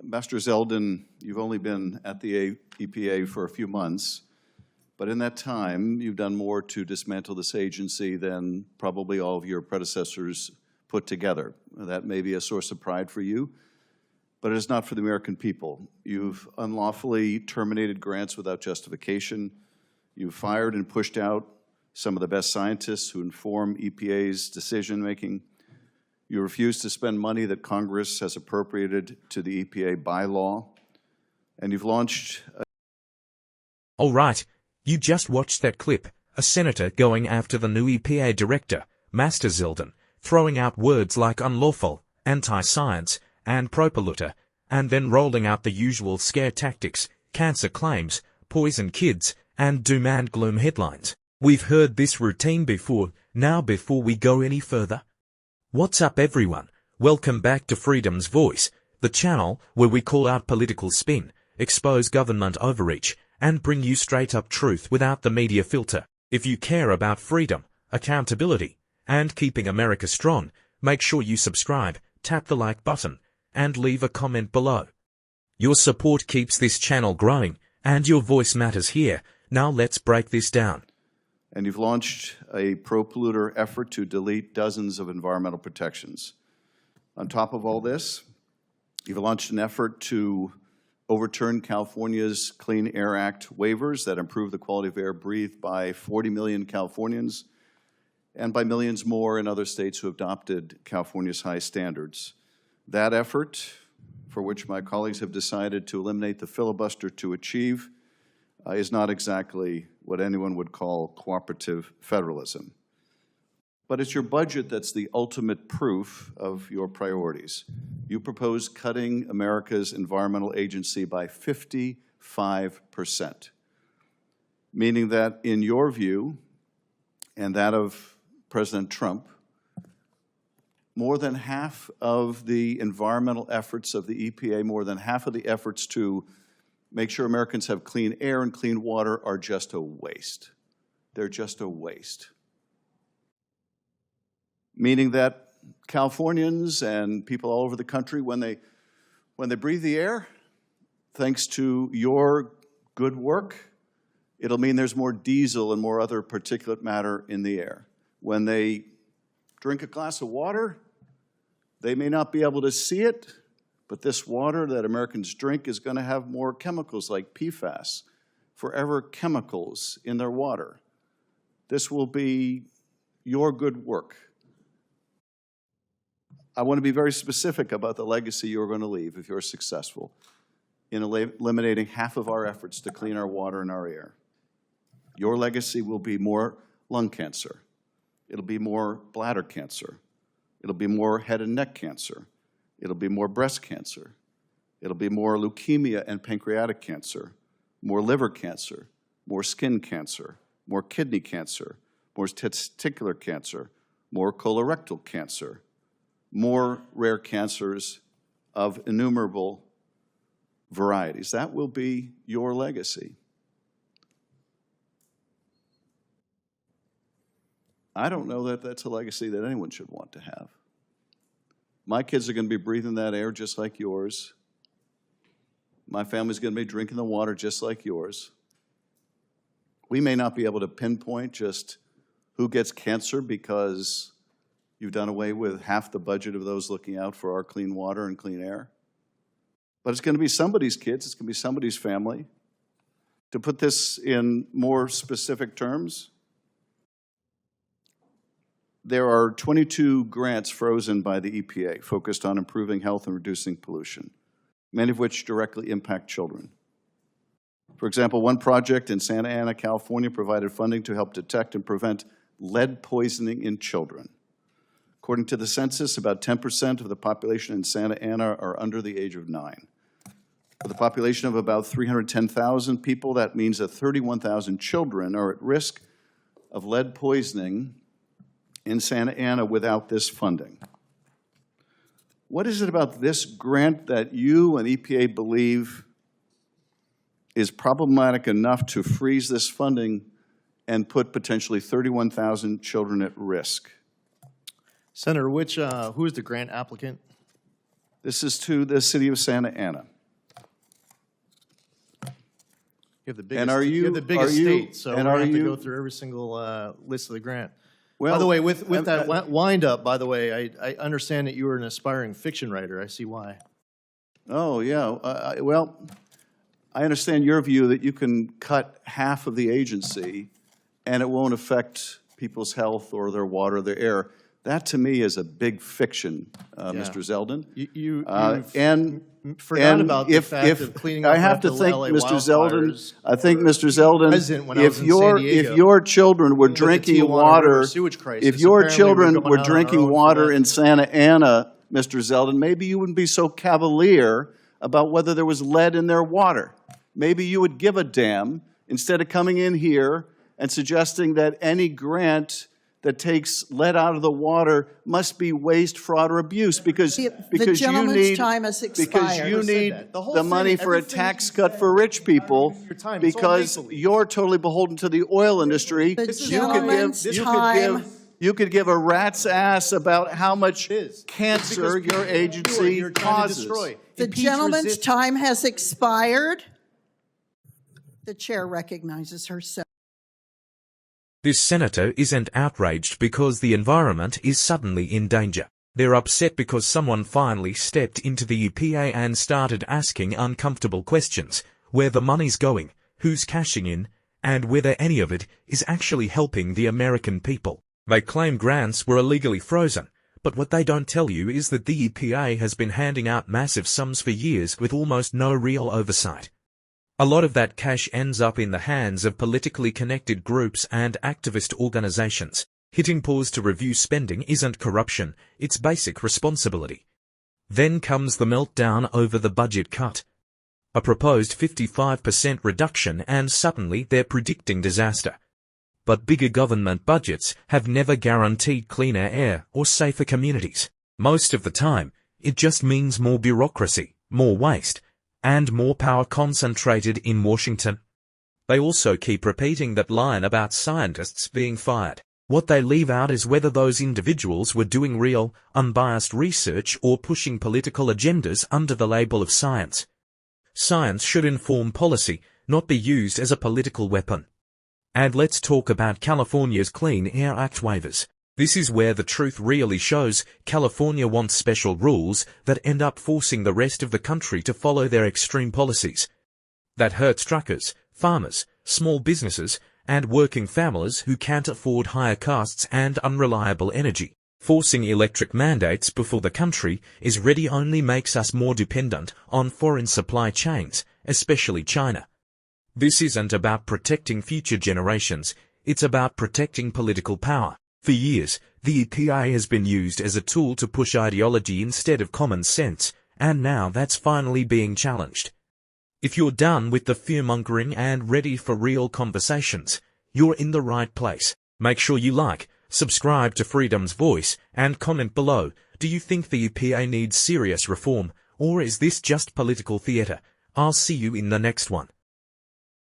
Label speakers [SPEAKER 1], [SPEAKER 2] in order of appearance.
[SPEAKER 1] Master Zeldin, you've only been at the EPA for a few months, but in that time, you've done more to dismantle this agency than probably all of your predecessors put together. That may be a source of pride for you, but it is not for the American people. You've unlawfully terminated grants without justification. You've fired and pushed out some of the best scientists who inform EPA's decision-making. You refuse to spend money that Congress has appropriated to the EPA by law. And you've launched
[SPEAKER 2] All right, you just watched that clip. A senator going after the new EPA director, Master Zeldin, throwing out words like unlawful, anti-science, and pro-polluter, and then rolling out the usual scare tactics, cancer claims, poison kids, and doom and gloom headlines. We've heard this routine before. Now before we go any further, what's up everyone? Welcome back to Freedom's Voice, the channel where we call out political spin, expose government overreach, and bring you straight up truth without the media filter. If you care about freedom, accountability, and keeping America strong, make sure you subscribe, tap the like button, and leave a comment below. Your support keeps this channel growing, and your voice matters here. Now let's break this down.
[SPEAKER 1] And you've launched a pro-polluter effort to delete dozens of environmental protections. On top of all this, you've launched an effort to overturn California's Clean Air Act waivers that improve the quality of air breathed by 40 million Californians and by millions more in other states who have adopted California's high standards. That effort, for which my colleagues have decided to eliminate the filibuster to achieve, is not exactly what anyone would call cooperative federalism. But it's your budget that's the ultimate proof of your priorities. You propose cutting America's environmental agency by 55%, meaning that in your view and that of President Trump, more than half of the environmental efforts of the EPA, more than half of the efforts to make sure Americans have clean air and clean water are just a waste. They're just a waste. Meaning that Californians and people all over the country, when they breathe the air, thanks to your good work, it'll mean there's more diesel and more other particulate matter in the air. When they drink a glass of water, they may not be able to see it, but this water that Americans drink is going to have more chemicals like PFAS, forever chemicals in their water. This will be your good work. I want to be very specific about the legacy you're going to leave if you're successful in eliminating half of our efforts to clean our water and our air. Your legacy will be more lung cancer. It'll be more bladder cancer. It'll be more head and neck cancer. It'll be more breast cancer. It'll be more leukemia and pancreatic cancer, more liver cancer, more skin cancer, more kidney cancer, more testicular cancer, more colorectal cancer, more rare cancers of innumerable varieties. That will be your legacy. I don't know that that's a legacy that anyone should want to have. My kids are going to be breathing that air just like yours. My family's going to be drinking the water just like yours. We may not be able to pinpoint just who gets cancer because you've done away with half the budget of those looking out for our clean water and clean air. But it's going to be somebody's kids. It's going to be somebody's family. To put this in more specific terms, there are 22 grants frozen by the EPA focused on improving health and reducing pollution, many of which directly impact children. For example, one project in Santa Ana, California, provided funding to help detect and prevent lead poisoning in children. According to the census, about 10% of the population in Santa Ana are under the age of 9. For the population of about 310,000 people, that means that 31,000 children are at risk of lead poisoning in Santa Ana without this funding. What is it about this grant that you and EPA believe is problematic enough to freeze this funding and put potentially 31,000 children at risk?
[SPEAKER 3] Senator, who is the grant applicant?
[SPEAKER 1] This is to the city of Santa Ana.
[SPEAKER 3] You have the biggest,
[SPEAKER 1] And are
[SPEAKER 3] you have the
[SPEAKER 1] you-
[SPEAKER 3] biggest
[SPEAKER 1] are you-
[SPEAKER 3] state, so
[SPEAKER 1] and
[SPEAKER 3] we're
[SPEAKER 1] are
[SPEAKER 3] going to have to
[SPEAKER 1] you-
[SPEAKER 3] go through every single list of the grant.
[SPEAKER 1] Well,
[SPEAKER 3] By the way, with that wind up, by the way, I understand that you were an aspiring fiction writer. I see why.
[SPEAKER 1] Oh, yeah. Well, I understand your view that you can cut half of the agency and it won't affect people's health or their water, their air. That, to me, is a big fiction, Mr. Zeldin.
[SPEAKER 3] You
[SPEAKER 1] And
[SPEAKER 3] forgot about the fact of cleaning up
[SPEAKER 1] I have
[SPEAKER 3] after
[SPEAKER 1] to
[SPEAKER 3] the
[SPEAKER 1] think,
[SPEAKER 3] LA
[SPEAKER 1] Mr. Zeldin,
[SPEAKER 3] wildfires.
[SPEAKER 1] I think, Mr. Zeldin,
[SPEAKER 3] President when I was in San Diego,
[SPEAKER 1] if your children were
[SPEAKER 3] the
[SPEAKER 1] drinking
[SPEAKER 3] Tijuana
[SPEAKER 1] water,
[SPEAKER 3] River sewage crisis,
[SPEAKER 1] if your
[SPEAKER 3] apparently we're
[SPEAKER 1] children
[SPEAKER 3] going
[SPEAKER 1] were
[SPEAKER 3] out on our
[SPEAKER 1] drinking
[SPEAKER 3] own for
[SPEAKER 1] water
[SPEAKER 3] that.
[SPEAKER 1] in Santa Ana, Mr. Zeldin, maybe you wouldn't be so cavalier about whether there was lead in their water. Maybe you would give a damn instead of coming in here and suggesting that any grant that takes lead out of the water must be waste, fraud, or abuse because you
[SPEAKER 4] gentleman's
[SPEAKER 1] need
[SPEAKER 4] time has
[SPEAKER 1] because
[SPEAKER 4] expired.
[SPEAKER 1] you
[SPEAKER 3] Never said
[SPEAKER 1] need
[SPEAKER 3] that. The whole
[SPEAKER 1] the
[SPEAKER 3] thing,
[SPEAKER 1] money for a
[SPEAKER 3] everything
[SPEAKER 1] tax
[SPEAKER 3] you
[SPEAKER 1] cut
[SPEAKER 3] said
[SPEAKER 1] for rich people
[SPEAKER 3] your time. It's all
[SPEAKER 1] because
[SPEAKER 3] make-believe.
[SPEAKER 1] you're totally beholden to the oil industry.
[SPEAKER 4] The
[SPEAKER 3] This is
[SPEAKER 4] gentleman's
[SPEAKER 3] this-
[SPEAKER 4] time.
[SPEAKER 1] You could give a rat's ass about how much
[SPEAKER 3] It is.
[SPEAKER 1] cancer
[SPEAKER 3] Because
[SPEAKER 1] your
[SPEAKER 3] people
[SPEAKER 1] agency
[SPEAKER 3] you're trying to
[SPEAKER 1] causes.
[SPEAKER 3] destroy.
[SPEAKER 4] The
[SPEAKER 3] Impeach,
[SPEAKER 4] gentleman's
[SPEAKER 3] resist.
[SPEAKER 4] time has expired. The chair recognizes herself.
[SPEAKER 2] This senator isn't outraged because the environment is suddenly in danger. They're upset because someone finally stepped into the EPA and started asking uncomfortable questions. Where the money's going, who's cashing in, and whether any of it is actually helping the American people. They claim grants were illegally frozen, but what they don't tell you is that the EPA has been handing out massive sums for years with almost no real oversight. A lot of that cash ends up in the hands of politically connected groups and activist organizations. Hitting pause to review spending isn't corruption, it's basic responsibility. Then comes the meltdown over the budget cut. A proposed 55% reduction, and suddenly they're predicting disaster. But bigger government budgets have never guaranteed cleaner air or safer communities. Most of the time, it just means more bureaucracy, more waste, and more power concentrated in Washington. They also keep repeating that line about scientists being fired. What they leave out is whether those individuals were doing real, unbiased research or pushing political agendas under the label of science. Science should inform policy, not be used as a political weapon. And let's talk about California's Clean Air Act waivers. This is where the truth really shows. California wants special rules that end up forcing the rest of the country to follow their extreme policies. That hurts truckers, farmers, small businesses, and working families who can't afford higher costs and unreliable energy. Forcing electric mandates before the country is ready only makes us more dependent on foreign supply chains, especially China. This isn't about protecting future generations, it's about protecting political power. For years, the EPA has been used as a tool to push ideology instead of common sense, and now that's finally being challenged. If you're done with the fear-mongering and ready for real conversations, you're in the right place. Make sure you like, subscribe to Freedom's Voice, and comment below. Do you think the EPA needs serious reform, or is this just political theatre? I'll see you in the next one.